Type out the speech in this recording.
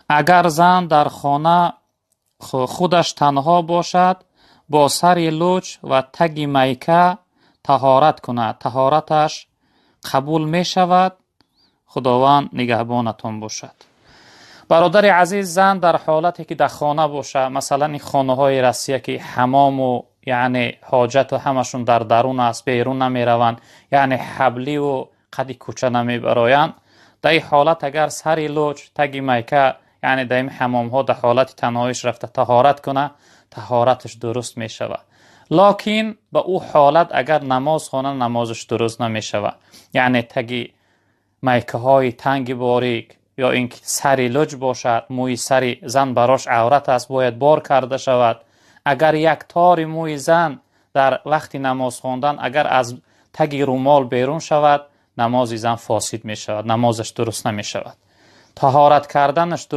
اگر زن در خانه خودش تنها باشد با سری لوچ و تگی میکه طهارت کند، طهارتش قبول می شود. خداوند نگهبانتان باشد. برادر عزیز، زن در حالتی که در خانه باشه، مثلا این خانه های رسیه که حمام و یعنی حاجت و همشون در درون است، بیرون نمی روند، یعنی حبلی و قدی کوچه نمی برایند، در این حالت اگر سری لوچ تگی میکه یعنی در این حمام ها در حالت تنهایش رفته طهارت کنه، طهارتش درست می شود. لکن به او حالت اگر نماز خانه، نمازش درست نمی شود. یعنی تگی میکه های تنگ باریک یا اینکه سری لج باشد، موی سری زن براش عورت است، باید بار کرده شود. اگر یک تار موی زن در وقت نماز خواندن اگر از تگی رومال بیرون شود، نماز زن فاسد می شود، نمازش درست نمی شود. طهارت کردنش